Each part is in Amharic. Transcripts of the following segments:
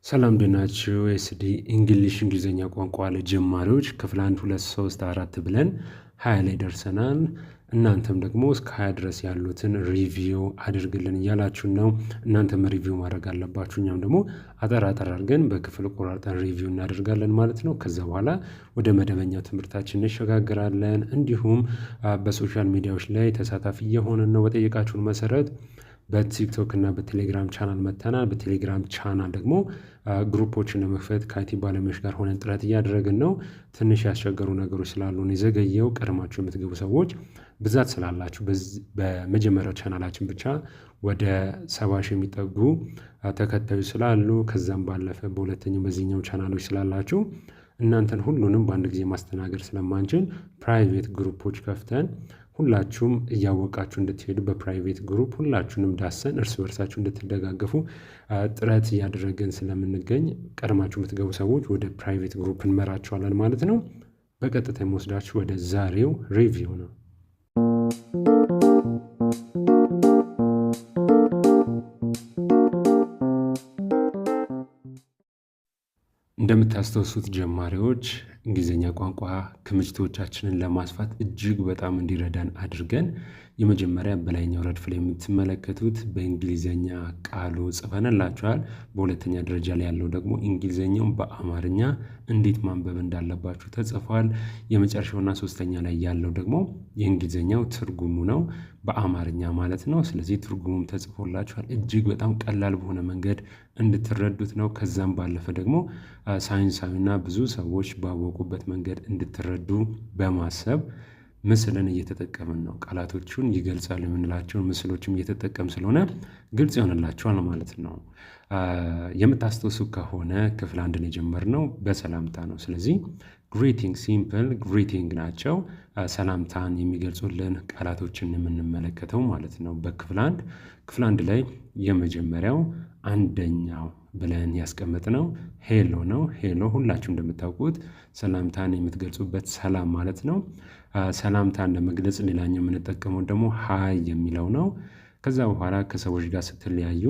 ሰላም እንዴት ናችሁ? ኤስዲ እንግሊሽ እንግሊዘኛ ቋንቋ ለጀማሪዎች ክፍል 1 2 3 4 ብለን 20 ላይ ደርሰናል። እናንተም ደግሞ እስከ 20 ድረስ ያሉትን ሪቪው አድርግልን እያላችሁን ነው። እናንተም ሪቪው ማድረግ አለባችሁ። እኛም ደግሞ አጠር አድርገን በክፍል ቆራርጠን ሪቪው እናደርጋለን ማለት ነው። ከዛ በኋላ ወደ መደበኛ ትምህርታችን እንሸጋግራለን። እንዲሁም በሶሻል ሚዲያዎች ላይ ተሳታፊ እየሆንን ነው። በጠየቃችሁን መሰረት በቲክቶክ እና በቴሌግራም ቻናል መተናል። በቴሌግራም ቻናል ደግሞ ግሩፖችን ለመክፈት ከአይቲ ባለሙያዎች ጋር ሆነን ጥረት እያደረግን ነው። ትንሽ ያስቸገሩ ነገሮች ስላሉ ነው የዘገየው። ቀድማችሁ የምትገቡ ሰዎች ብዛት ስላላችሁ በመጀመሪያው ቻናላችን ብቻ ወደ 70 ሺህ የሚጠጉ ተከታዮች ስላሉ ከዛም ባለፈ በሁለተኛው በዚህኛው ቻናሎች ስላላችሁ እናንተን ሁሉንም በአንድ ጊዜ ማስተናገድ ስለማንችል ፕራይቬት ግሩፖች ከፍተን ሁላችሁም እያወቃችሁ እንድትሄዱ በፕራይቬት ግሩፕ ሁላችሁንም ዳሰን እርስ በርሳችሁ እንድትደጋገፉ ጥረት እያደረግን ስለምንገኝ ቀድማችሁ የምትገቡ ሰዎች ወደ ፕራይቬት ግሩፕ እንመራችኋለን ማለት ነው። በቀጥታ የምወስዳችሁ ወደ ዛሬው ሪቪው ነው። እንደምታስታውሱት ጀማሪዎች እንግሊዘኛ ቋንቋ ክምችቶቻችንን ለማስፋት እጅግ በጣም እንዲረዳን አድርገን የመጀመሪያ በላይኛው ረድፍ ላይ የምትመለከቱት በእንግሊዘኛ ቃሉ ጽፈንላችኋል። በሁለተኛ ደረጃ ላይ ያለው ደግሞ እንግሊዘኛውን በአማርኛ እንዴት ማንበብ እንዳለባችሁ ተጽፏል። የመጨረሻውና ሶስተኛ ላይ ያለው ደግሞ የእንግሊዘኛው ትርጉሙ ነው በአማርኛ ማለት ነው። ስለዚህ ትርጉሙም ተጽፎላችኋል። እጅግ በጣም ቀላል በሆነ መንገድ እንድትረዱት ነው። ከዛም ባለፈ ደግሞ ሳይንሳዊና ብዙ ሰዎች ባወቁበት መንገድ እንድትረዱ በማሰብ ምስልን እየተጠቀምን ነው። ቃላቶቹን ይገልጻሉ የምንላቸውን ምስሎችም እየተጠቀም ስለሆነ ግልጽ ይሆንላቸዋል ማለት ነው። የምታስታውሱ ከሆነ ክፍል 1 የጀመርነው በሰላምታ ነው። ስለዚህ ግሪቲንግ ሲምፕል ግሪቲንግ ናቸው ሰላምታን የሚገልጹልን ቃላቶችን የምንመለከተው ማለት ነው። በክፍል 1 ላይ የመጀመሪያው አንደኛው ብለን ያስቀመጥነው ሄሎ ነው። ሄሎ ሁላችሁ እንደምታውቁት ሰላምታን የምትገልጹበት ሰላም ማለት ነው። ሰላምታን ለመግለጽ ሌላኛው የምንጠቀመው ደግሞ ሃይ የሚለው ነው። ከዛ በኋላ ከሰዎች ጋር ስትለያዩ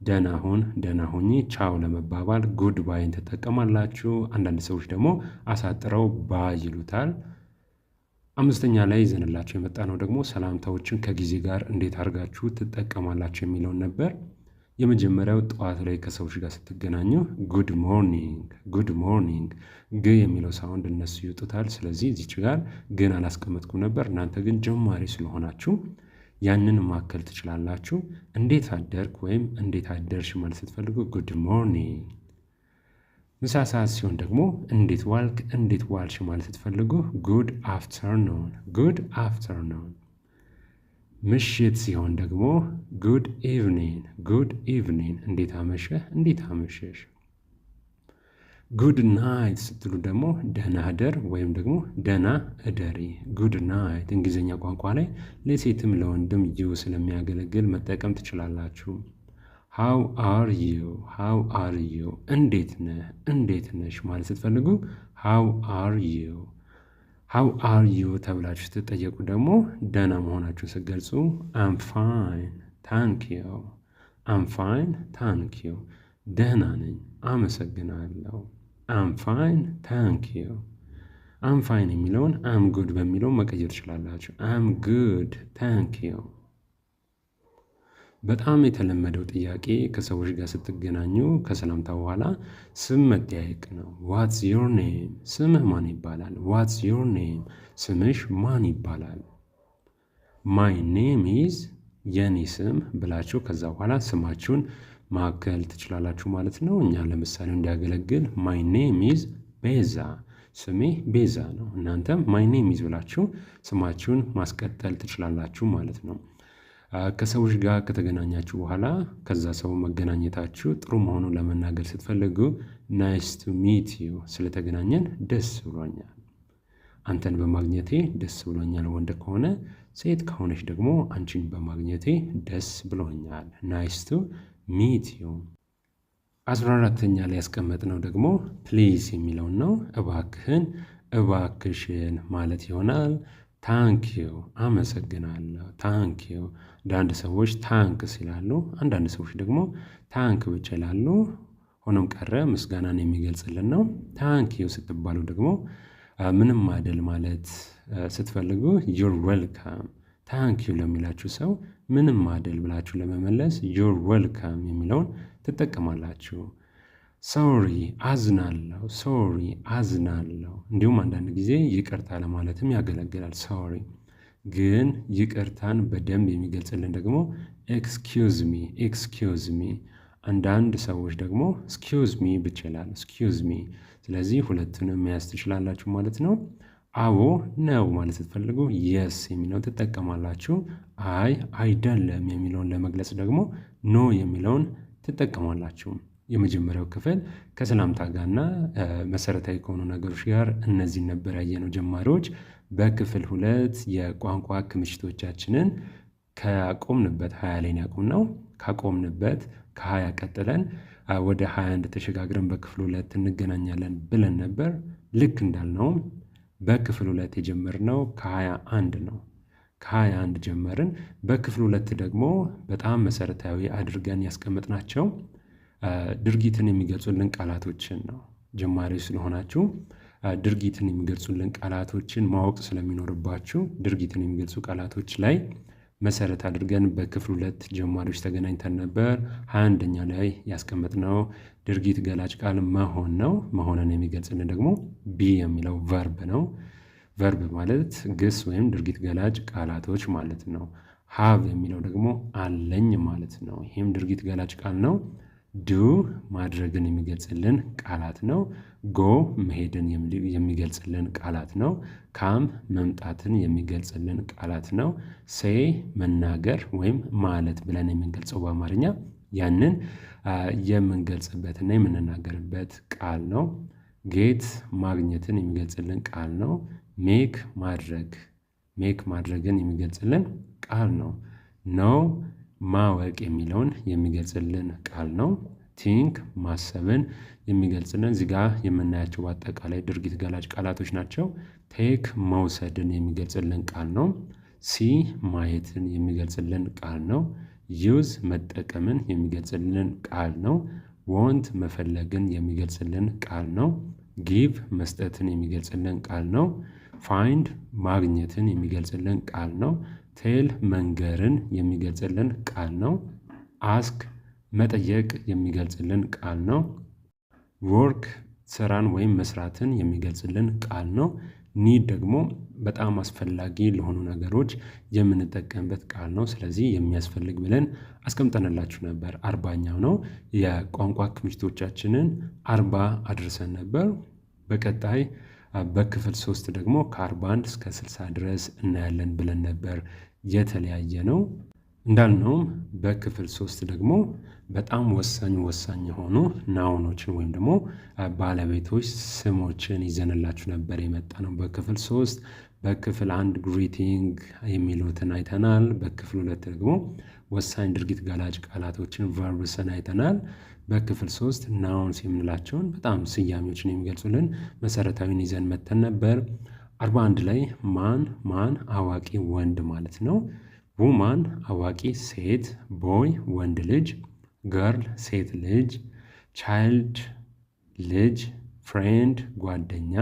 ደህና ሁን፣ ደህና ሁኚ፣ ቻው ለመባባል ጉድ ባይን ትጠቀማላችሁ። አንዳንድ ሰዎች ደግሞ አሳጥረው ባይ ይሉታል። አምስተኛ ላይ ይዘንላችሁ የመጣ ነው ደግሞ ሰላምታዎችን ከጊዜ ጋር እንዴት አድርጋችሁ ትጠቀማላችሁ የሚለውን ነበር። የመጀመሪያው ጠዋት ላይ ከሰዎች ጋር ስትገናኙ ጉድ ሞርኒንግ፣ ጉድ ሞርኒንግ ግ የሚለው ሳውንድ እነሱ ይወጡታል። ስለዚህ እዚች ጋር ግን አላስቀመጥኩም ነበር። እናንተ ግን ጀማሪ ስለሆናችሁ ያንን ማከል ትችላላችሁ። እንዴት አደርክ ወይም እንዴት አደርሽ ማለት ስትፈልጉ ጉድ ሞርኒንግ። ምሳ ሰዓት ሲሆን ደግሞ እንዴት ዋልክ፣ እንዴት ዋልሽ ማለት ስትፈልጉ ጉድ አፍተርኑን፣ ጉድ አፍተርኑን። ምሽት ሲሆን ደግሞ ጉድ ኢቭኒንግ፣ ጉድ ኢቭኒንግ። እንዴት አመሸህ፣ እንዴት አመሸሽ። ጉድ ናይት ስትሉ ደግሞ ደህና እደር ወይም ደግሞ ደህና እደሪ፣ ጉድ ናይት። እንግሊዝኛ ቋንቋ ላይ ለሴትም ለወንድም ዩ ስለሚያገለግል መጠቀም ትችላላችሁ። ሃው አር ዩ፣ ሃው አር ዩ። እንዴት ነህ፣ እንዴት ነሽ ማለት ስትፈልጉ ሃው አር ዩ፣ ሃው አር ዩ ተብላችሁ ስትጠየቁ ደግሞ ደህና መሆናችሁን ስትገልጹ አም ፋይን ታንክ ዩ፣ አም ፋይን ታንክ ዩ። ደህና ነኝ አመሰግናለሁ። አም ፋይን ታንክ ዩ። አም ፋይን የሚለውን አም ጉድ በሚለው መቀየር ትችላላችሁ። አም ጉድ ታንክ ዩ። በጣም የተለመደው ጥያቄ ከሰዎች ጋር ስትገናኙ ከሰላምታ በኋላ ስም መጠያየቅ ነው። ዋትስ ዮር ኔም፣ ስምህ ማን ይባላል? ዋትስ ዮር ኔም፣ ስምሽ ማን ይባላል? ማይ ኔም ኢዝ፣ የኔ ስም ብላችሁ ከዛ በኋላ ስማችሁን ማከል ትችላላችሁ ማለት ነው። እኛ ለምሳሌ እንዲያገለግል ማይ ኔም ኢዝ ቤዛ፣ ስሜ ቤዛ ነው። እናንተም ማይ ኔም ኢዝ ብላችሁ ስማችሁን ማስቀጠል ትችላላችሁ ማለት ነው። ከሰዎች ጋር ከተገናኛችሁ በኋላ ከዛ ሰው መገናኘታችሁ ጥሩ መሆኑን ለመናገር ስትፈልጉ ናይስ ቱ ሚት ዩ፣ ስለተገናኘን ደስ ብሎኛል። አንተን በማግኘቴ ደስ ብሎኛል ወንድ ከሆነ፣ ሴት ከሆነች ደግሞ አንቺን በማግኘቴ ደስ ብሎኛል። ናይስ ቱ ሚት ዩ። 14ተኛ ላይ ያስቀመጥነው ደግሞ ፕሊዝ የሚለውን ነው። እባክህን፣ እባክሽን ማለት ይሆናል። ታንኪዩ፣ አመሰግናለሁ። ታንኪዩ። አንዳንድ ሰዎች ታንክስ ይላሉ፣ አንዳንድ ሰዎች ደግሞ ታንክ ብቻ ይላሉ። ሆኖም ቀረ ምስጋናን የሚገልጽልን ነው። ታንኪዩ ስትባሉ ደግሞ ምንም አይደል ማለት ስትፈልጉ ዩር ዌልካም። ታንኪዩ ለሚላችሁ ሰው ምንም አይደል ብላችሁ ለመመለስ ዩር ዌልካም የሚለውን ትጠቀማላችሁ። ሶሪ አዝናለሁ፣ ሶሪ አዝናለሁ። እንዲሁም አንዳንድ ጊዜ ይቅርታ ለማለትም ያገለግላል። ሶሪ ግን ይቅርታን በደንብ የሚገልጽልን ደግሞ ኤክስኪውዝ ሚ፣ ኤክስኪውዝ ሚ። አንዳንድ ሰዎች ደግሞ ስኪውዝ ሚ ብቻ ይላል፣ ስኪውዝ ሚ። ስለዚህ ሁለቱንም መያዝ ትችላላችሁ ማለት ነው። አዎ ነው ማለት ስትፈልጉ የስ የሚለውን ትጠቀማላችሁ። አይ አይደለም የሚለውን ለመግለጽ ደግሞ ኖ የሚለውን ትጠቀማላችሁ። የመጀመሪያው ክፍል ከሰላምታ ጋርና መሰረታዊ ከሆኑ ነገሮች ጋር እነዚህን ነበር ያየነው ጀማሪዎች። በክፍል 2 የቋንቋ ክምችቶቻችንን ከቆምንበት 20 ላይ ያቆምነው። ካቆምንበት ከ20 ቀጥለን ወደ 21 ተሸጋግረን በክፍል 2 እንገናኛለን ብለን ነበር። ልክ እንዳልነውም በክፍል 2 የጀመርነው ከ21 ነው። ከ21 ጀመርን። በክፍል 2 ደግሞ በጣም መሰረታዊ አድርገን ያስቀመጥናቸው ድርጊትን የሚገልጹልን ቃላቶችን ነው። ጀማሪ ስለሆናችሁ ድርጊትን የሚገልጹልን ቃላቶችን ማወቅ ስለሚኖርባችሁ ድርጊትን የሚገልጹ ቃላቶች ላይ መሰረት አድርገን በክፍል 2 ጀማሪዎች ተገናኝተን ነበር። 21ኛ ላይ ያስቀመጥነው ድርጊት ገላጭ ቃል መሆን ነው። መሆንን የሚገልጽልን ደግሞ ቢ የሚለው ቨርብ ነው። ቨርብ ማለት ግስ ወይም ድርጊት ገላጭ ቃላቶች ማለት ነው። ሃቭ የሚለው ደግሞ አለኝ ማለት ነው። ይህም ድርጊት ገላጭ ቃል ነው። ዱ ማድረግን የሚገልጽልን ቃላት ነው። ጎ መሄድን የሚገልጽልን ቃላት ነው። ካም መምጣትን የሚገልጽልን ቃላት ነው። ሴይ መናገር ወይም ማለት ብለን የምንገልጸው በአማርኛ ያንን የምንገልጽበትና የምንናገርበት ቃል ነው። ጌት ማግኘትን የሚገልጽልን ቃል ነው። ሜክ ማድረግን የሚገልጽልን ቃል ነው። ኖው ማወቅ የሚለውን የሚገልጽልን ቃል ነው። ቲንክ ማሰብን የሚገልጽልን እዚህ ጋር የምናያቸው በአጠቃላይ ድርጊት ገላጭ ቃላቶች ናቸው። ቴክ መውሰድን የሚገልጽልን ቃል ነው። ሲ ማየትን የሚገልጽልን ቃል ነው። ዩዝ መጠቀምን የሚገልጽልን ቃል ነው። ወንት መፈለግን የሚገልጽልን ቃል ነው። ጊቭ መስጠትን የሚገልጽልን ቃል ነው። ፋይንድ ማግኘትን የሚገልጽልን ቃል ነው። ቴል መንገርን የሚገልጽልን ቃል ነው። አስክ መጠየቅ የሚገልጽልን ቃል ነው። ወርክ ስራን ወይም መስራትን የሚገልጽልን ቃል ነው። ኒድ ደግሞ በጣም አስፈላጊ ለሆኑ ነገሮች የምንጠቀምበት ቃል ነው። ስለዚህ የሚያስፈልግ ብለን አስቀምጠንላችሁ ነበር። 40ኛው ነው። የቋንቋ ክምችቶቻችንን 40 አድርሰን ነበር። በቀጣይ በክፍል 3 ደግሞ ከ41 እስከ 60 ድረስ እናያለን ብለን ነበር የተለያየ ነው። እንዳልነውም በክፍል 3 ደግሞ በጣም ወሳኝ የሆኑ ናውኖችን ወይም ደግሞ ባለቤቶች ስሞችን ይዘንላችሁ ነበር የመጣ ነው በክፍል 3። በክፍል 1 ግሪቲንግ የሚሉትን አይተናል። በክፍል 2 ደግሞ ወሳኝ ድርጊት ገላጭ ቃላቶችን ቨርብስን አይተናል። በክፍል 3 ናውንስ የምንላቸውን በጣም ስያሜዎችን የሚገልጹልን መሰረታዊን ይዘን መተን ነበር። 41 ላይ ማን አዋቂ ወንድ ማለት ነው። ውማን አዋቂ ሴት፣ ቦይ ወንድ ልጅ፣ ገርል ሴት ልጅ፣ ቻይልድ ልጅ፣ ፍሬንድ ጓደኛ፣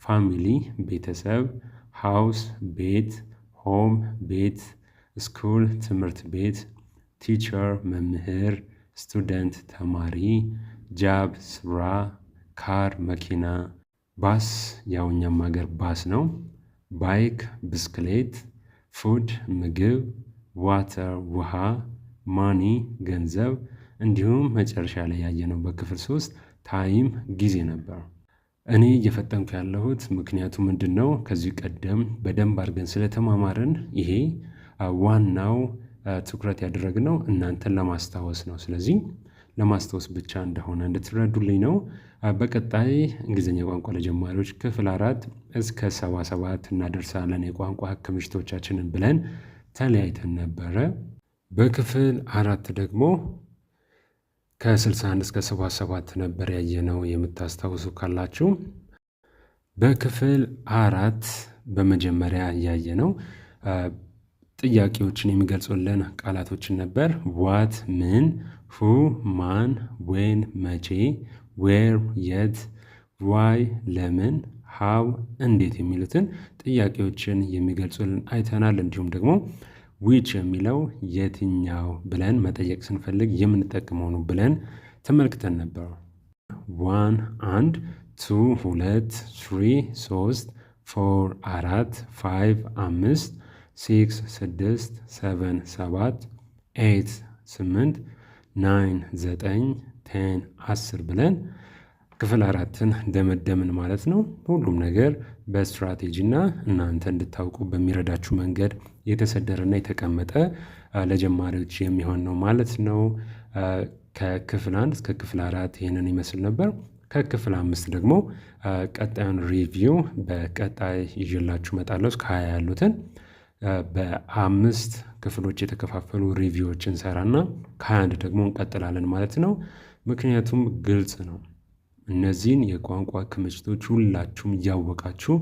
ፋሚሊ ቤተሰብ፣ ሃውስ ቤት፣ ሆም ቤት፣ ስኩል ትምህርት ቤት፣ ቲቸር መምህር፣ ስቱደንት ተማሪ፣ ጃብ ስራ፣ ካር መኪና፣ ባስ ያው እኛም ሀገር ባስ ነው፣ ባይክ ብስክሌት፣ ፉድ ምግብ፣ ዋተር ውሃ፣ ማኒ ገንዘብ፣ እንዲሁም መጨረሻ ላይ ያየነው በክፍል 3 ታይም ጊዜ ነበር። እኔ እየፈጠንኩ ያለሁት ምክንያቱ ምንድን ነው? ከዚህ ቀደም በደንብ አድርገን ስለተማማርን ይሄ ዋናው ትኩረት ያደረግነው እናንተን ለማስታወስ ነው። ስለዚህ ለማስታወስ ብቻ እንደሆነ እንድትረዱልኝ ነው። በቀጣይ እንግሊዝኛ ቋንቋ ለጀማሪዎች ክፍል 4 እስከ 77 እናደርሳለን የቋንቋ ክምችቶቻችንን ብለን ተለያይተን ነበረ። በክፍል 4 ደግሞ ከ61 እስከ 77 ነበር ያየነው የምታስታውሱ ካላችሁ። በክፍል 4 በመጀመሪያ ያየነው ጥያቄዎችን የሚገልጹልን ቃላቶችን ነበር። ዋት ምን፣ ሁ ማን፣ ዌን መቼ፣ ዌር የት፣ ዋይ ለምን፣ ሃው እንዴት የሚሉትን ጥያቄዎችን የሚገልጹልን አይተናል። እንዲሁም ደግሞ ዊች የሚለው የትኛው ብለን መጠየቅ ስንፈልግ የምንጠቀመው ነው ብለን ተመልክተን ነበር። 1 1 2 2 3 3 4 4 5 5 6 6 7 7 8 8 9 9 10 10 ብለን ክፍል 4ን ደመደምን ማለት ነው። ሁሉም ነገር በስትራቴጂ እና እናንተ እንድታውቁ በሚረዳችሁ መንገድ የተሰደረና የተቀመጠ ለጀማሪዎች የሚሆን ነው ማለት ነው። ከክፍል 1 እስከ ክፍል 4 ይህንን ይመስል ነበር። ከክፍል 5 ደግሞ ቀጣዩን ሪቪው በቀጣይ ይዤላችሁ እመጣለሁ። እስከ 20 ያሉትን በ5 ክፍሎች የተከፋፈሉ ሪቪዎችን ሰራና ከ21 ደግሞ እንቀጥላለን ማለት ነው። ምክንያቱም ግልጽ ነው፣ እነዚህን የቋንቋ ክምችቶች ሁላችሁም እያወቃችሁ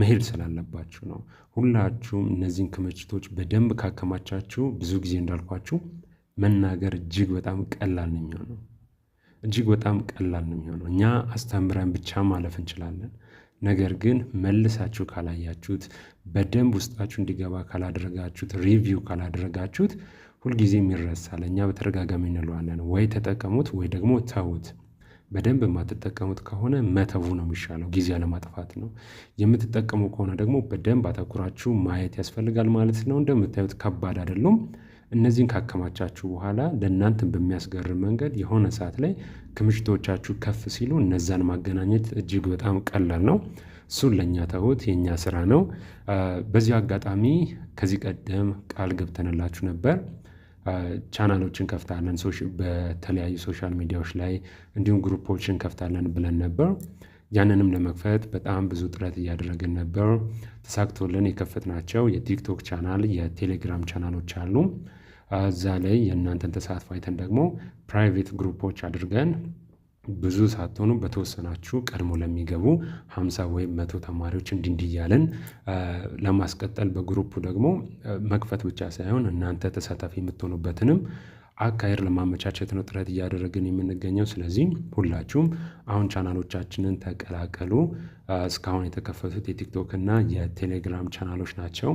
መሄድ ስላለባችሁ ነው። ሁላችሁም እነዚህን ክምችቶች በደንብ ካከማቻችሁ ብዙ ጊዜ እንዳልኳችሁ መናገር እጅግ በጣም ቀላል ነው የሚሆነው። እጅግ በጣም ቀላል ነው የሚሆነው። እኛ አስተምረን ብቻ ማለፍ እንችላለን። ነገር ግን መልሳችሁ ካላያችሁት፣ በደንብ ውስጣችሁ እንዲገባ ካላደረጋችሁት፣ ሪቪው ካላደረጋችሁት ሁልጊዜም ይረሳል። እኛ በተደጋጋሚ እንለዋለን፣ ወይ ተጠቀሙት ወይ ደግሞ ተዉት። በደንብ የማትጠቀሙት ከሆነ መተው ነው የሚሻለው፣ ጊዜ አለማጥፋት ነው። የምትጠቀሙ ከሆነ ደግሞ በደንብ አተኩራችሁ ማየት ያስፈልጋል ማለት ነው። እንደምታዩት ከባድ አይደሉም። እነዚህን ካከማቻችሁ በኋላ ለእናንተን በሚያስገርም መንገድ የሆነ ሰዓት ላይ ክምችቶቻችሁ ከፍ ሲሉ እነዛን ማገናኘት እጅግ በጣም ቀላል ነው። እሱን ለእኛ ተውት፣ የእኛ ስራ ነው። በዚሁ አጋጣሚ ከዚህ ቀደም ቃል ገብተንላችሁ ነበር። ቻናሎችን ከፍታለን በተለያዩ ሶሻል ሚዲያዎች ላይ እንዲሁም ግሩፖችን ከፍታለን ብለን ነበር። ያንንም ለመክፈት በጣም ብዙ ጥረት እያደረግን ነበር። ተሳክቶልን የከፈትናቸው የቲክቶክ ቻናል፣ የቴሌግራም ቻናሎች አሉ። እዛ ላይ የእናንተን ተሳትፎ አይተን ደግሞ ፕራይቬት ግሩፖች አድርገን ብዙ ሳትሆኑ በተወሰናችሁ ቀድሞ ለሚገቡ 50 ወይም 100 ተማሪዎች እንዲህ እያለን ለማስቀጠል በግሩፑ ደግሞ መክፈት ብቻ ሳይሆን እናንተ ተሳታፊ የምትሆኑበትንም አካሄድ ለማመቻቸት ነው ጥረት እያደረግን የምንገኘው። ስለዚህ ሁላችሁም አሁን ቻናሎቻችንን ተቀላቀሉ። እስካሁን የተከፈቱት የቲክቶክ እና የቴሌግራም ቻናሎች ናቸው።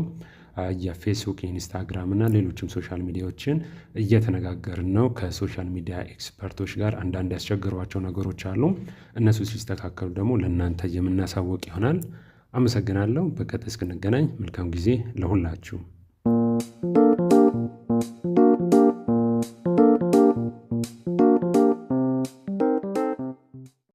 የፌስቡክ፣ የኢንስታግራም እና ሌሎችም ሶሻል ሚዲያዎችን እየተነጋገርን ነው ከሶሻል ሚዲያ ኤክስፐርቶች ጋር። አንዳንድ ያስቸገሯቸው ነገሮች አሉ። እነሱ ሲስተካከሉ ደግሞ ለእናንተ የምናሳወቅ ይሆናል። አመሰግናለሁ። በቀጣይ እስክንገናኝ መልካም ጊዜ ለሁላችሁ።